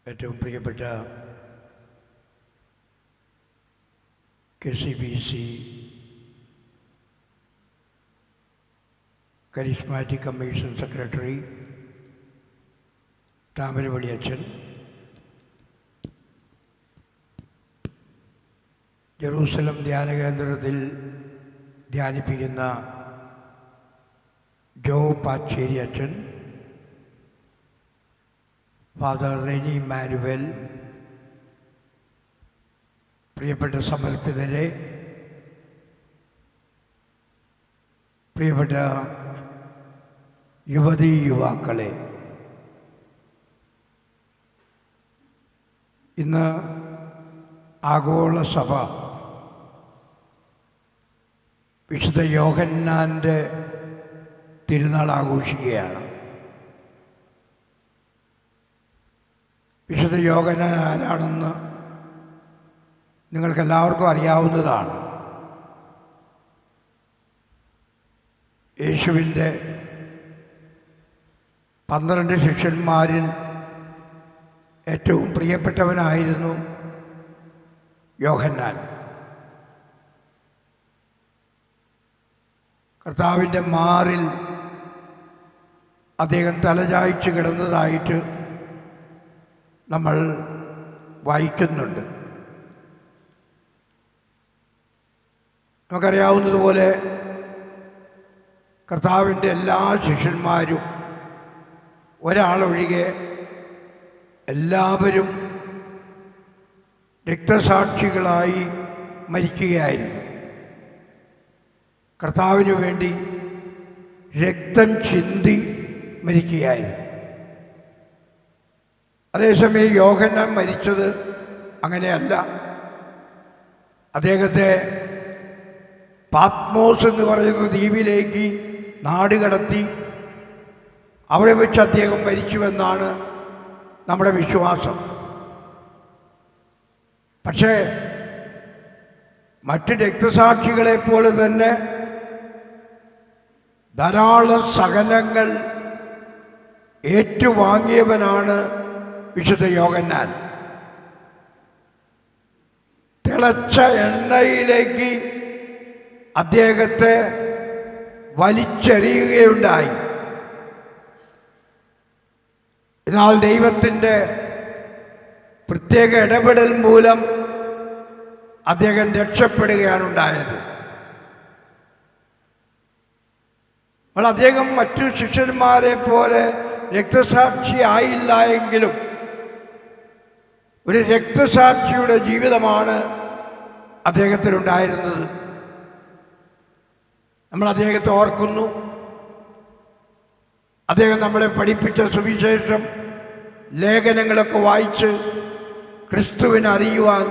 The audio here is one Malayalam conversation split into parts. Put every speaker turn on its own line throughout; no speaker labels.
ഏറ്റവും പ്രിയപ്പെട്ട KCBC കരിസ്മാറ്റിക് കമ്മീഷൻ സെക്രട്ടറി താമരവള്ളി അച്ഛൻ, ജെറൂസലം ധ്യാനകേന്ദ്രത്തിൽ ധ്യാനിപ്പിക്കുന്ന ജോ പാച്ചേരി അച്ഛൻ, ഫാദർ റെനി മാനുവൽ, പ്രിയപ്പെട്ട സമർപ്പിതരെ, പ്രിയപ്പെട്ട യുവതീ യുവാക്കളെ, ഇന്ന് ആഗോള സഭ വിശുദ്ധ യോഹന്നാൻ്റെ തിരുനാൾ ആഘോഷിക്കുകയാണ്. വിശുദ്ധ യോഹന്നാൻ ആരാണെന്ന് നിങ്ങൾക്കെല്ലാവർക്കും അറിയാവുന്നതാണ്. യേശുവിൻ്റെ 12 ശിഷ്യന്മാരിൽ ഏറ്റവും പ്രിയപ്പെട്ടവനായിരുന്നു യോഹന്നാൻ. കർത്താവിൻ്റെ മാറിൽ അദ്ദേഹം തലചായ്ച്ച് കിടന്നതായിട്ട് നമ്മൾ വായിക്കുന്നുണ്ട്. നമുക്കറിയാവുന്നതുപോലെ കർത്താവിൻ്റെ എല്ലാ ശിഷ്യന്മാരും ഒരാളൊഴികെ എല്ലാവരും രക്തസാക്ഷികളായി മരിക്കുകയായിരുന്നു. കർത്താവിന് വേണ്ടി രക്തം ചിന്തി മരിക്കുകയായിരുന്നു. അതേസമയം യോഹന്നാൻ മരിച്ചത് അങ്ങനെയല്ല. അദ്ദേഹത്തെ പാത്മോസ് എന്ന് പറയുന്ന ദ്വീപിലേക്ക് നാടുകടത്തി അവിടെ വെച്ച് അദ്ദേഹം മരിച്ചുവെന്നാണ് നമ്മുടെ വിശ്വാസം. പക്ഷേ മറ്റ് രക്തസാക്ഷികളെപ്പോലെ തന്നെ ധാരാളം സഹനങ്ങൾ ഏറ്റുവാങ്ങിയവനാണ് വിശുദ്ധ യോഹന്നാൻ. തിളച്ച എണ്ണയിലേക്ക് അദ്ദേഹത്തെ വലിച്ചെറിയുകയുണ്ടായി. എന്നാൽ ദൈവത്തിൻ്റെ പ്രത്യേക ഇടപെടൽ മൂലം അദ്ദേഹം രക്ഷപ്പെടുകയാണ് ഉണ്ടായത്. അപ്പോൾ അദ്ദേഹം മറ്റു ശിഷ്യന്മാരെ പോലെ രക്തസാക്ഷി ആയില്ല എങ്കിലും ഒരു രക്തസാക്ഷിയുടെ ജീവിതമാണ് അദ്ദേഹത്തിനുണ്ടായിരുന്നത്. നമ്മൾ അദ്ദേഹത്തെ ഓർക്കുന്നു. അദ്ദേഹം നമ്മളെ പഠിപ്പിച്ച സുവിശേഷം ലേഖനങ്ങളൊക്കെ വായിച്ച് ക്രിസ്തുവിനെ അറിയുവാൻ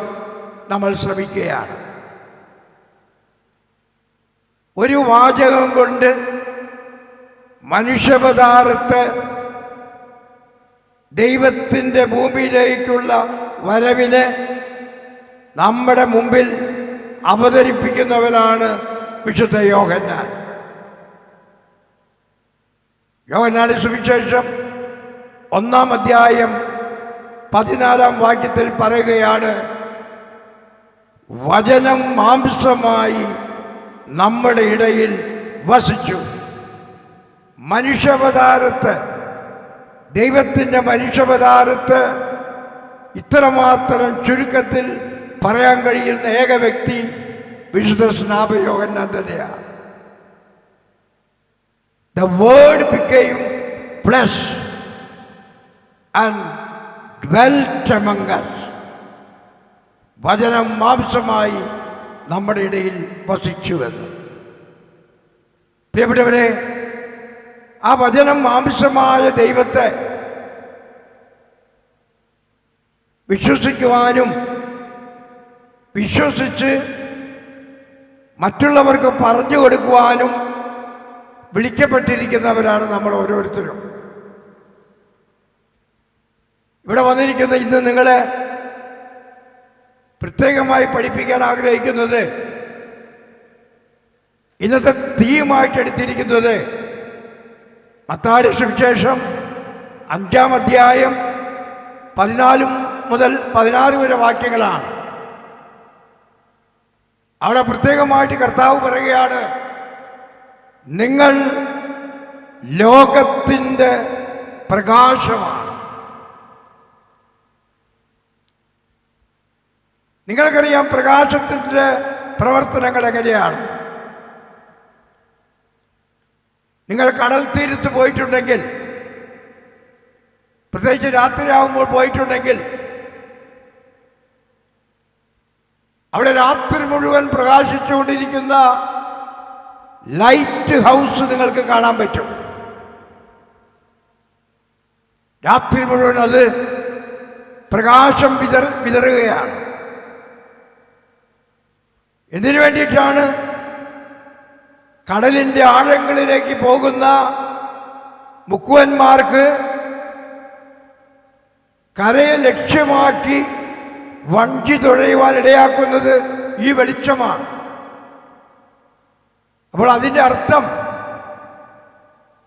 നമ്മൾ ശ്രമിക്കുകയാണ്. ഒരു വാചകം കൊണ്ട് മനുഷ്യപദാർത്ഥത്തെ ദൈവത്തിൻ്റെ ഭൂമിയിലേക്കുള്ള വരവിനെ നമ്മുടെ മുമ്പിൽ അവതരിപ്പിക്കുന്നവനാണ് വിശുദ്ധ യോഹന്നാൻ. യോഹന്നാന്റെ സുവിശേഷം 1-ാം അധ്യായം 14-ാം വാക്യത്തിൽ പറയുകയാണ്, വചനം മാംസമായി നമ്മുടെ ഇടയിൽ വസിച്ചു. മനുഷ്യപദാർത്ഥത്തെ, ദൈവത്തിൻ്റെ മനുഷ്യപദാർത്ഥത്തെ ഇത്രമാത്രം ചുരുക്കത്തിൽ പറയാൻ കഴിയുന്ന ഏക വ്യക്തി വിശുദ്ധ സ്നാപക യോഹന്നാൻ തന്നെയാണ്. The word became flesh and dwelt among us. വചനം മാംസമായി നമ്മുടെ ഇടയിൽ വസിച്ചുവെന്ന്. പ്രിയപ്പെട്ടവരെ, ആ വചനം മാംസമായ ദൈവത്തെ വിശ്വസിക്കുവാനും വിശ്വസിച്ച് മറ്റുള്ളവർക്ക് പറഞ്ഞു കൊടുക്കുവാനും വിളിക്കപ്പെട്ടിരിക്കുന്നവരാണ് നമ്മൾ ഓരോരുത്തരും. ഇവിടെ വന്നിരിക്കുന്ന ഇന്ന് നിങ്ങളെ പ്രത്യേകമായി പഠിപ്പിക്കാൻ ആഗ്രഹിക്കുന്നത്, ഇന്നത്തെ തീമായിട്ടെടുത്തിരിക്കുന്നത് മത്തായിയുടെ സുവിശേഷം 5-ാം അധ്യായം 14 മുതൽ 16 വരെ വാക്യങ്ങളാണ്. അവിടെ പ്രത്യേകമായിട്ട് കർത്താവ് പറയുകയാണ്, നിങ്ങൾ ലോകത്തിൻ്റെ പ്രകാശമാണ്. നിങ്ങൾക്കറിയാം പ്രകാശത്തിൻ്റെ പ്രവർത്തനങ്ങൾ എങ്ങനെയാണ്. നിങ്ങൾ കടൽ തീരത്ത് പോയിട്ടുണ്ടെങ്കിൽ, പ്രത്യേകിച്ച് രാത്രിയാകുമ്പോൾ പോയിട്ടുണ്ടെങ്കിൽ, അവിടെ രാത്രി മുഴുവൻ പ്രകാശിച്ചുകൊണ്ടിരിക്കുന്ന ലൈറ്റ് ഹൗസ് നിങ്ങൾക്ക് കാണാൻ പറ്റും. രാത്രി മുഴുവൻ അത് പ്രകാശം വിതറുകയാണ്. എന്തിനു വേണ്ടിയിട്ടാണ്? കടലിൻ്റെ ആഴങ്ങളിലേക്ക് പോകുന്ന മുക്കുവന്മാർക്ക് കരയെ ലക്ഷ്യമാക്കി വഞ്ചി തുഴയുവാൻ ഇടയാക്കുന്നത് ഈ വെളിച്ചമാണ്. അപ്പോൾ അതിൻ്റെ അർത്ഥം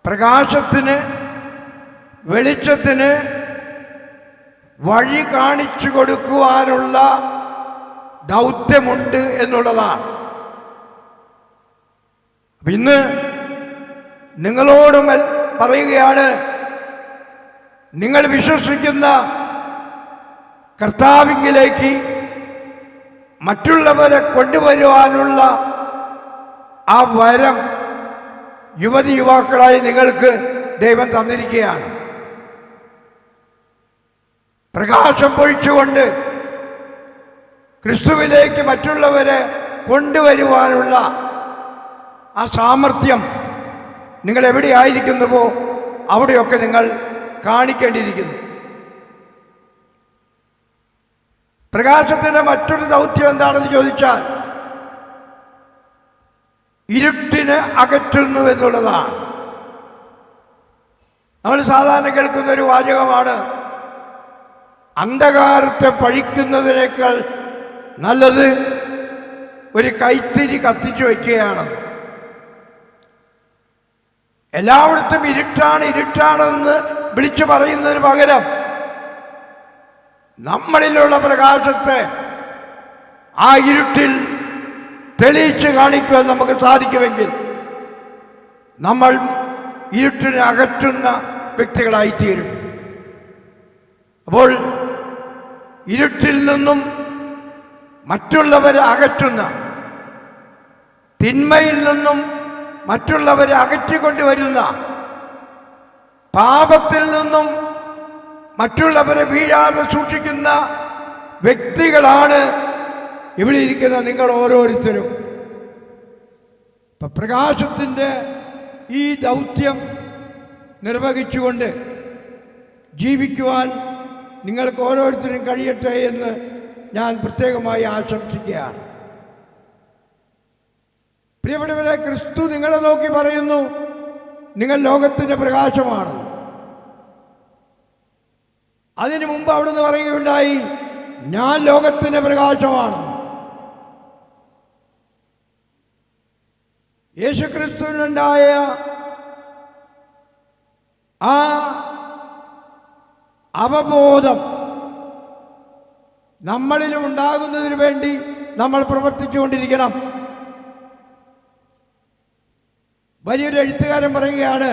പ്രകാശത്തിന്, വെളിച്ചത്തിന് വഴി കാണിച്ചു കൊടുക്കുവാനുള്ള ദൗത്യമുണ്ട് എന്നുള്ളതാണ്. ഇന്ന് നിങ്ങളോടും പറയുകയാണ്, നിങ്ങൾ വിശ്വസിക്കുന്ന കർത്താവിലേക്ക് മറ്റുള്ളവരെ കൊണ്ടുവരുവാനുള്ള ആ വരം യുവതി യുവാക്കളായി നിങ്ങൾക്ക് ദൈവം തന്നിരിക്കുകയാണ്. പ്രകാശം പൊഴിച്ചുകൊണ്ട് ക്രിസ്തുവിലേക്ക് മറ്റുള്ളവരെ കൊണ്ടുവരുവാനുള്ള ആ സാമർഥ്യം നിങ്ങൾ എവിടെയായിരിക്കുന്നുവോ അവിടെയൊക്കെ നിങ്ങൾ കാണിക്കേണ്ടിയിരിക്കുന്നു. പ്രകാശത്തിൻ്റെ മറ്റൊരു ദൗത്യം എന്താണെന്ന് ചോദിച്ചാൽ ഇരുട്ടിനെ അകറ്റുന്നു എന്നുള്ളതാണ്. നമ്മൾ സാധാരണ കേൾക്കുന്ന ഒരു വാചകമാണ്, അന്ധകാരത്തെ പഴിക്കുന്നതിനേക്കാൾ നല്ലത് ഒരു കൈത്തിരി കത്തിച്ചു വയ്ക്കുകയാണ്. എല്ലായിടത്തും ഇരുട്ടാണെന്ന് വിളിച്ചു പറയുന്നതിന് പകരം നമ്മളിലുള്ള പ്രകാശത്തെ ആ ഇരുട്ടിൽ തെളിയിച്ച് കാണിക്കുവാൻ നമുക്ക് സാധിക്കുമെങ്കിൽ നമ്മൾ ഇരുട്ടിനെ അകറ്റുന്ന വ്യക്തികളായിത്തീരും. അപ്പോൾ ഇരുട്ടിൽ നിന്നും മറ്റുള്ളവരെ അകറ്റുന്ന, തിന്മയിൽ നിന്നും മറ്റുള്ളവരെ അകറ്റിക്കൊണ്ടുവരുന്ന, പാപത്തിൽ നിന്നും മറ്റുള്ളവരെ വീഴാതെ സൂക്ഷിക്കുന്ന വ്യക്തികളാണ് ഇവിടെ ഇരിക്കുന്ന നിങ്ങൾ ഓരോരുത്തരും. ഇപ്പം പ്രകാശത്തിൻ്റെ ഈ ദൗത്യം നിർവഹിച്ചുകൊണ്ട് ജീവിക്കുവാൻ നിങ്ങൾക്ക് ഓരോരുത്തരും കഴിയട്ടെ എന്ന് ഞാൻ പ്രത്യേകമായി ആശംസിക്കുകയാണ്. പ്രിയപ്പെട്ടവരെ, ക്രിസ്തു നിങ്ങളെ നോക്കി പറയുന്നു, നിങ്ങൾ ലോകത്തിൻ്റെ പ്രകാശമാണ്. അതിനു മുമ്പ് അവിടുന്ന് പറയുകയുണ്ടായി, ഞാൻ ലോകത്തിൻ്റെ പ്രകാശമാണ്. യേശുക്രിസ്തുവിനുണ്ടായ ആ അവബോധം നമ്മളിലും ഉണ്ടാകുന്നതിന് വേണ്ടി നമ്മൾ പ്രവർത്തിച്ചുകൊണ്ടിരിക്കണം. വലിയൊരു എഴുത്തുകാരൻ പറയുകയാണ്,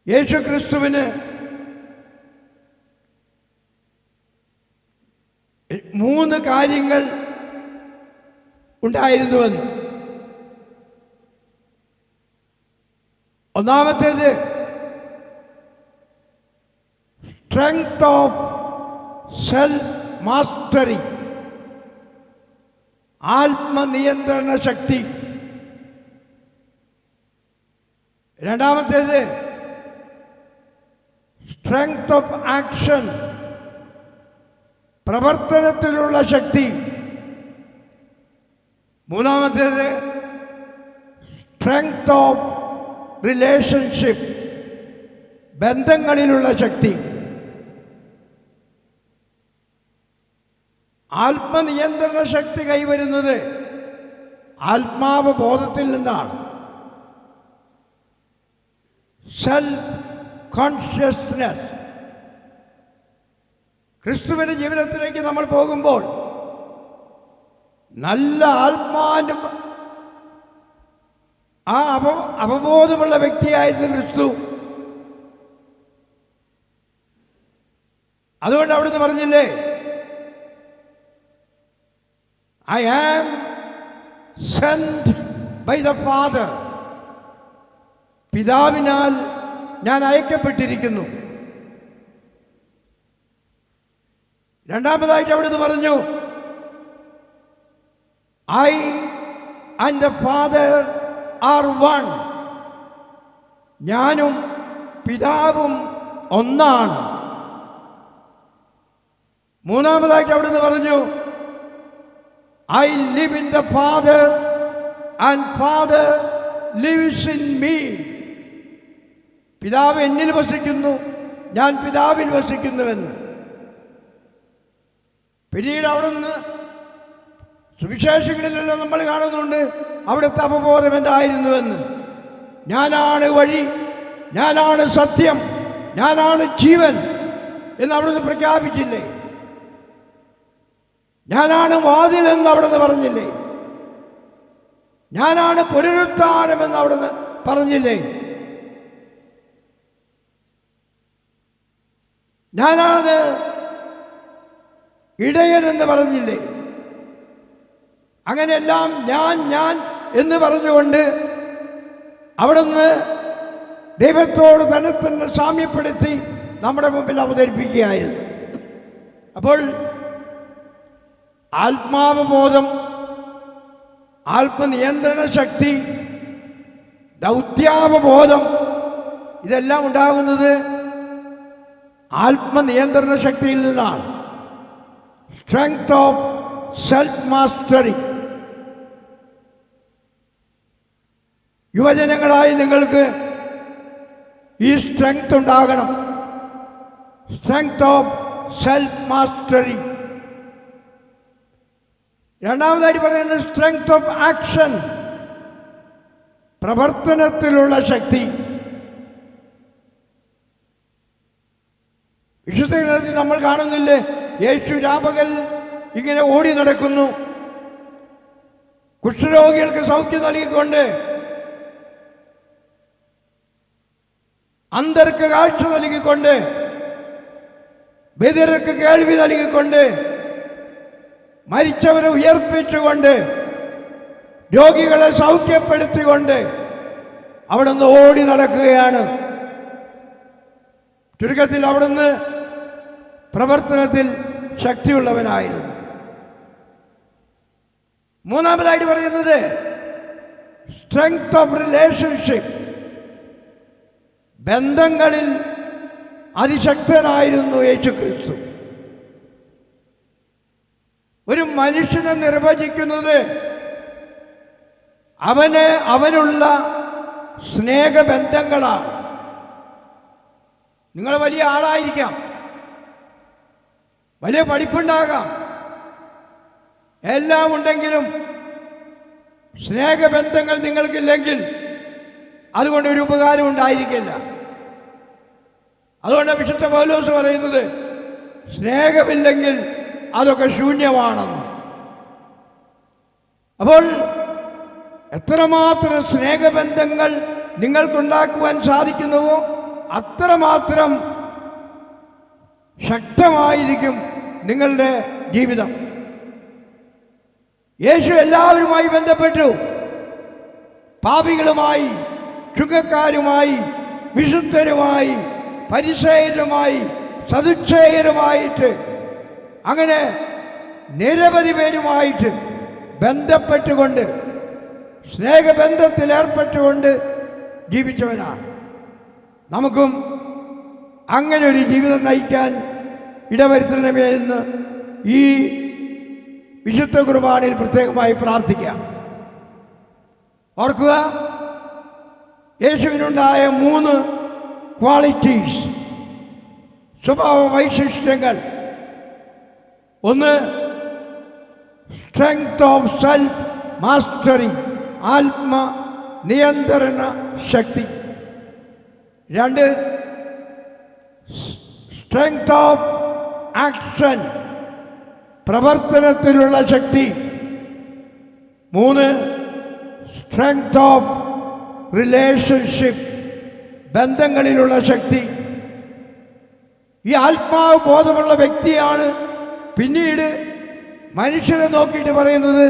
യേശുക്രിസ്തുവിന് 3 കാര്യങ്ങൾ ഉണ്ടായിരുന്നുവെന്ന്. ഒന്നാമത്തേത് സ്ട്രെങ്ത് ഓഫ് സെൽഫ് മാസ്റ്ററി, ആത്മനിയന്ത്രണ ശക്തി. രണ്ടാമത്തേത് സ്ട്രെങ്ത് ഓഫ് ആക്ഷൻ, പ്രവർത്തനത്തിലുള്ള ശക്തി. മൂന്നാമത്തേത് സ്ട്രെങ്ത് ഓഫ് റിലേഷൻഷിപ്പ്, ബന്ധങ്ങളിലുള്ള ശക്തി. ആത്മനിയന്ത്രണ ശക്തി കൈവരുന്നത് ആത്മാവബോധത്തിൽ നിന്നാണ്. സെൽഫ് കോൺഷ്യസ്നെസ്, ക്രിസ്തുവിൻ്റെ ജീവിതത്തിലേക്ക് നമ്മൾ പോകുമ്പോൾ നല്ല ആത്മാനും ആ അവബോധമുള്ള വ്യക്തിയായിരുന്നു ക്രിസ്തു. അതുകൊണ്ട് അവിടുന്ന് പറഞ്ഞില്ലേ, I am sent by the father, പിതാവിനാൽ ഞാൻ അയക്കപ്പെട്ടിരിക്കുന്നു. രണ്ടാമതായിട്ട് അവിടുന്ന് പറഞ്ഞു, I and the father are one, ഞാനും പിതാവും ഒന്നാണ്. മൂന്നാമതായിട്ട് അവിടുന്ന് പറഞ്ഞു, I live in the father and father lives in me, പിതാവ് എന്നിൽ വസിക്കുന്നു, ഞാൻ പിതാവിൽ വസിക്കുന്നുവെന്ന്. പിന്നീട് അവിടുന്ന് സുവിശേഷങ്ങളിലെല്ലാം നമ്മൾ കാണുന്നുണ്ട് അവിടുത്തെ അവബോധം എന്തായിരുന്നുവെന്ന്. ഞാനാണ് വഴി, ഞാനാണ് സത്യം, ഞാനാണ് ജീവൻ എന്ന് അവിടുന്ന് പ്രഖ്യാപിച്ചില്ലേ? ഞാനാണ് വാതിൽ എന്ന് അവിടുന്ന് പറഞ്ഞില്ലേ? ഞാനാണ് പുനരുത്ഥാനമെന്ന് അവിടുന്ന് പറഞ്ഞില്ലേ? ഞാനാണ് ഇടയനെന്ന് പറഞ്ഞില്ലേ? അങ്ങനെയെല്ലാം ഞാൻ എന്ന് പറഞ്ഞുകൊണ്ട് അവിടുന്ന് ദൈവത്തോട് തന്നെ തന്നെ സാമ്യപ്പെടുത്തി നമ്മുടെ മുമ്പിൽ അവതരിപ്പിക്കുകയായിരുന്നു. അപ്പോൾ ആത്മാവബോധം, ആത്മനിയന്ത്രണ ശക്തി, ദൗത്യാവബോധം ഇതെല്ലാം ഉണ്ടാകുന്നത് ആത്മനിയന്ത്രണ ശക്തിയിൽ നിന്നാണ്. Strength of self mastery. യുവജനങ്ങളായി നിങ്ങൾക്ക് ഈ സ്ട്രെങ്ത് ഉണ്ടാകണം. Strength of self mastery. രണ്ടാമതായിട്ട് പറയുന്നത് സ്ട്രെങ്ത് ഓഫ് ആക്ഷൻ, പ്രവർത്തനത്തിലുള്ള ശക്തി. വിശുദ്ധ ഗ്രന്ഥത്തിൽ നമ്മൾ കാണുന്നില്ലേ, യേശു രാപകൽ ഇങ്ങനെ ഓടി നടക്കുന്നു, കുഷ്ഠരോഗികൾക്ക് സൗഖ്യം നൽകിക്കൊണ്ട്, അന്ധർക്ക് കാഴ്ച നൽകിക്കൊണ്ട്, ബധിരർക്ക് കേൾവി നൽകിക്കൊണ്ട്, മരിച്ചവരെ ഉയർപ്പിച്ചുകൊണ്ട്, രോഗികളെ സൗഖ്യപ്പെടുത്തിക്കൊണ്ട് അവിടുന്ന് ഓടി നടക്കുകയാണ്. ചുരുക്കത്തിൽ അവിടുന്ന് പ്രവർത്തനത്തിൽ ശക്തിയുള്ളവനായിരുന്നു. മൂന്നാമതായിട്ട് പറയുന്നത് സ്ട്രെങ്ത് ഓഫ് റിലേഷൻഷിപ്പ്. ബന്ധങ്ങളിൽ അതിശക്തനായിരുന്നു യേശു ക്രിസ്തു. ഒരു മനുഷ്യനെ നിർവചിക്കുന്നത് അവനുള്ള സ്നേഹബന്ധങ്ങളാണ്. നിങ്ങൾ വലിയ ആളായിരിക്കാം, വലിയ പഠിപ്പുണ്ടാകാം, എല്ലാം ഉണ്ടെങ്കിലും സ്നേഹബന്ധങ്ങൾ നിങ്ങൾക്കില്ലെങ്കിൽ അതുകൊണ്ട് ഒരു ഉപകാരം ഉണ്ടായിരിക്കില്ല. അതുകൊണ്ട് വിശുദ്ധ പൗലോസ് പറയുന്നത് സ്നേഹമില്ലെങ്കിൽ അതൊക്കെ ശൂന്യമാണെന്ന്. അപ്പോൾ എത്രമാത്രം സ്നേഹബന്ധങ്ങൾ നിങ്ങൾക്കുണ്ടാക്കുവാൻ സാധിക്കുന്നുവോ അത്രമാത്രം ശക്തമായിരിക്കും നിങ്ങളുടെ ജീവിതം. യേശു എല്ലാവരുമായി ബന്ധപ്പെട്ടു. പാപികളുമായി, ചുങ്കക്കാരുമായി, വിശുദ്ധരുമായി, പരിസേയരുമായി, സദുച്ഛേയരുമായിട്ട്, അങ്ങനെ നിരവധി പേരുമായിട്ട് ബന്ധപ്പെട്ടുകൊണ്ട് സ്നേഹബന്ധത്തിൽ ഏർപ്പെട്ടുകൊണ്ട് ജീവിച്ചവനാണ്. നമുക്കും അങ്ങനെ ഒരു ജീവിതം നയിക്കാൻ ഇടവരുത്തണമേ എന്ന് ഈ വിശുദ്ധ കുർബാനയിൽ പ്രത്യേകമായി പ്രാർത്ഥിക്കാം. ഓർക്കുക, യേശുവിനുണ്ടായ 3 ക്വാളിറ്റീസ്, സ്വഭാവ വൈശിഷ്ട്യങ്ങൾ. ഒന്ന് സ്ട്രെങ്ത് ഓഫ് സെൽഫ് മാസ്റ്ററി, ആത്മനിയന്ത്രണ ശക്തി. 2 സ്ട്രെങ്ത് ഓഫ് ആക്ഷൻ, പ്രവർത്തനത്തിലുള്ള ശക്തി. 3, സ്ട്രെങ്ത് ഓഫ് റിലേഷൻഷിപ്പ്, ബന്ധങ്ങളിലുള്ള ശക്തി. ഈ ആത്മാവ് ബോധമുള്ള വ്യക്തിയാണ് പിന്നീട് മനുഷ്യരെ നോക്കിയിട്ട് പറയുന്നത്,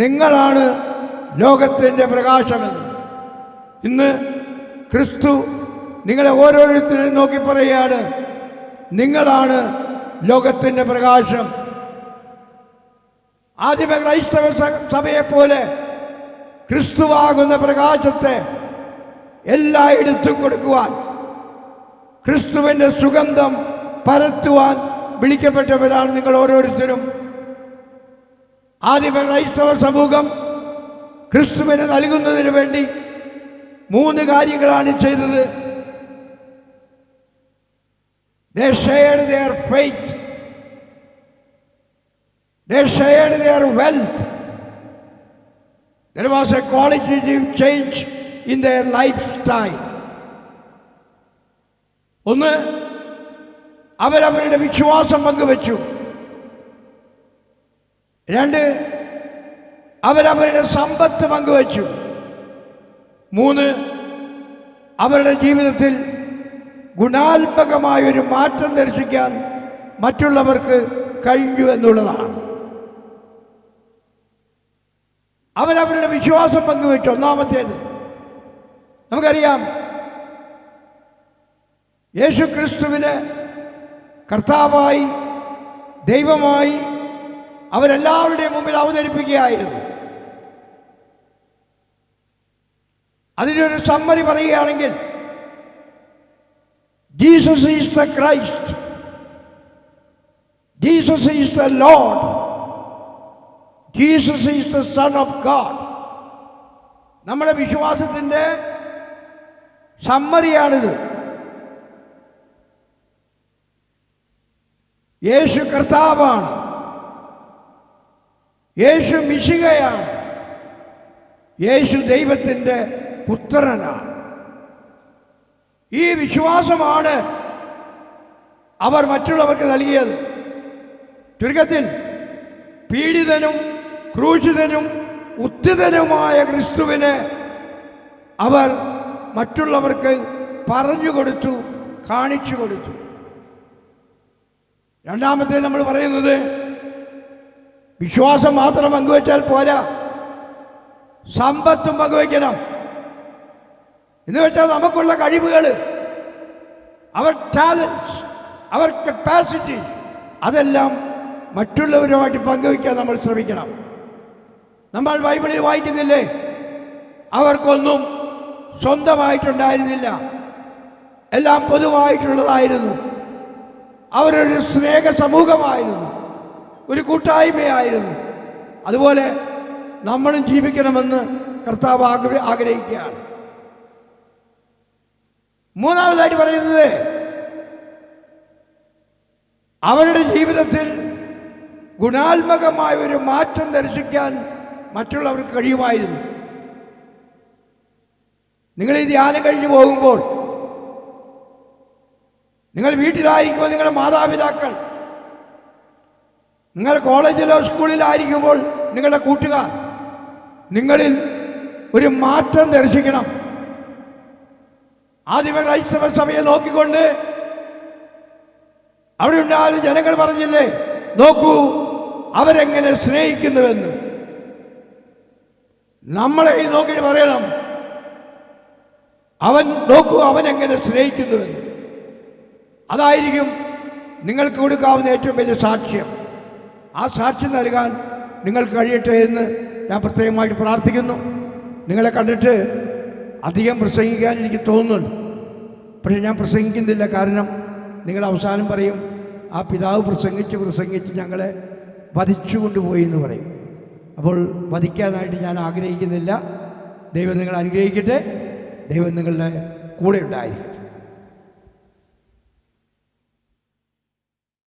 നിങ്ങളാണ് ലോകത്തിൻ്റെ പ്രകാശമെന്ന്. ഇന്ന് ക്രിസ്തു നിങ്ങളെ ഓരോരുത്തരെയും നോക്കി പറയുകയാണ്, നിങ്ങളാണ് ലോകത്തിൻ്റെ പ്രകാശം. ആദിമ ക്രൈസ്തവ സഭയെപ്പോലെ ക്രിസ്തുവാകുന്ന പ്രകാശത്തെ എല്ലായിടത്തും കൊടുക്കുവാൻ, ക്രിസ്തുവിൻ്റെ സുഗന്ധം പരത്തുവാൻ വിളിക്കപ്പെട്ടവരാണ് നിങ്ങൾ ഓരോരുത്തരും. ആദിമ ക്രൈസ്തവ സമൂഹം ക്രിസ്തുവിനെ നൽകുന്നതിന് വേണ്ടി 3 കാര്യങ്ങളാണ് ചെയ്തത്. They shared their faith, they shared their wealth. There was a qualitative change in their lifestyle. 1, അവരവരുടെ വിശ്വാസം പങ്കുവച്ചു. 2, അവരവരുടെ സമ്പത്ത് പങ്കുവച്ചു. 3, അവരുടെ ജീവിതത്തിൽ ഗുണാത്മകമായൊരു മാറ്റം ദർശിക്കാൻ മറ്റുള്ളവർക്ക് കഴിഞ്ഞു എന്നുള്ളതാണ്. അവരവരുടെ വിശ്വാസം പങ്കുവച്ചു. ഒന്നാമത്തേത്, നമുക്കറിയാം, യേശു ക്രിസ്തുവിനെ കർത്താവായി ദൈവമായി അവരെല്ലാവരുടെയും മുമ്പിൽ അവതരിപ്പിക്കുകയായിരുന്നു. അതിനൊരു സമ്മറി പറയുകയാണെങ്കിൽ, Jesus is the Christ, Jesus is the Lord, Jesus is the son of God. നമ്മുടെ വിശ്വാസത്തിൻ്റെ സമ്മറിയാണിത്. യേശു കർത്താവാണ്, യേശു മിശിഹയാണ്, യേശു ദൈവത്തിൻ്റെ പുത്രനാണ്. ഈ വിശ്വാസമാണ് അവർ മറ്റുള്ളവർക്ക് നൽകിയത്. ചുരുക്കത്തിൽ, പീഡിതനും ക്രൂശിതനും ഉത്ഥിതനുമായ ക്രിസ്തുവിനെ അവർ മറ്റുള്ളവർക്ക് പറഞ്ഞു കൊടുത്തു, കാണിച്ചു കൊടുത്തു. രണ്ടാമത്തെ നമ്മൾ പറയുന്നത്, വിശ്വാസം മാത്രം പങ്കുവച്ചാൽ പോരാ, സമ്പത്തും പങ്കുവയ്ക്കണം. എന്ന് വെച്ചാൽ നമുക്കുള്ള കഴിവുകൾ, അവർ ടാലൻസ്, അവർ കപ്പാസിറ്റി, അതെല്ലാം മറ്റുള്ളവരുമായിട്ട് പങ്കുവയ്ക്കാൻ നമ്മൾ ശ്രമിക്കണം. നമ്മൾ ബൈബിളിൽ വായിക്കുന്നില്ലേ, അവർക്കൊന്നും സ്വന്തമായിട്ടുണ്ടായിരുന്നില്ല, എല്ലാം പൊതുവായിട്ടുള്ളതായിരുന്നു. അവരൊരു സ്നേഹ സമൂഹമായിരുന്നു, ഒരു കൂട്ടായ്മയായിരുന്നു. അതുപോലെ നമ്മളും ജീവിക്കണമെന്ന് കർത്താവ് ആഗ്രഹിക്കുകയാണ്. മൂന്നാമതായിട്ട് പറയുന്നത്, അവരുടെ ജീവിതത്തിൽ ഗുണാത്മകമായ ഒരു മാറ്റം ദർശിക്കാൻ മറ്റുള്ളവർക്ക് കഴിയുമായിരുന്നു. നിങ്ങൾ ഈ ധ്യാനം കഴിഞ്ഞു പോകുമ്പോൾ, നിങ്ങൾ വീട്ടിലായിരിക്കുമ്പോൾ നിങ്ങളുടെ മാതാപിതാക്കൾ, നിങ്ങൾ കോളേജിലോ സ്കൂളിലായിരിക്കുമ്പോൾ നിങ്ങളുടെ കൂട്ടുകാർ, നിങ്ങളിൽ ഒരു മാറ്റം ദർശിക്കണം. ആദിമ ക്രൈസ്തവ സഭയെ നോക്കിക്കൊണ്ട് അവിടെ ഉണ്ടായ ജനങ്ങൾ പറഞ്ഞില്ലേ, നോക്കൂ അവരെങ്ങനെ സ്നേഹിക്കുന്നുവെന്ന്. നമ്മളെ നോക്കിയിട്ട് പറയണം, നോക്കൂ അവനെങ്ങനെ സ്നേഹിക്കുന്നുവെന്ന്. അതായിരിക്കും നിങ്ങൾക്ക് കൊടുക്കാവുന്ന ഏറ്റവും വലിയ സാക്ഷ്യം. ആ സാക്ഷ്യം നൽകാൻ നിങ്ങൾക്ക് കഴിയട്ടെ എന്ന് ഞാൻ പ്രത്യേകമായിട്ട് പ്രാർത്ഥിക്കുന്നു. നിങ്ങളെ കണ്ടിട്ട് അധികം പ്രസംഗിക്കാൻ എനിക്ക് തോന്നുന്നുണ്ട്, പക്ഷേ ഞാൻ പ്രസംഗിക്കുന്നില്ല. കാരണം നിങ്ങൾ അവസാനം പറയും, ആ പിതാവ് പ്രസംഗിച്ച് ഞങ്ങളെ വധിച്ചു കൊണ്ടുപോയി എന്ന് പറയും. അപ്പോൾ വധിക്കാനായിട്ട് ഞാൻ ആഗ്രഹിക്കുന്നില്ല. ദൈവം നിങ്ങളെ അനുഗ്രഹിക്കട്ടെ. ദൈവം നിങ്ങളുടെ കൂടെ ഉണ്ടായിരിക്കും.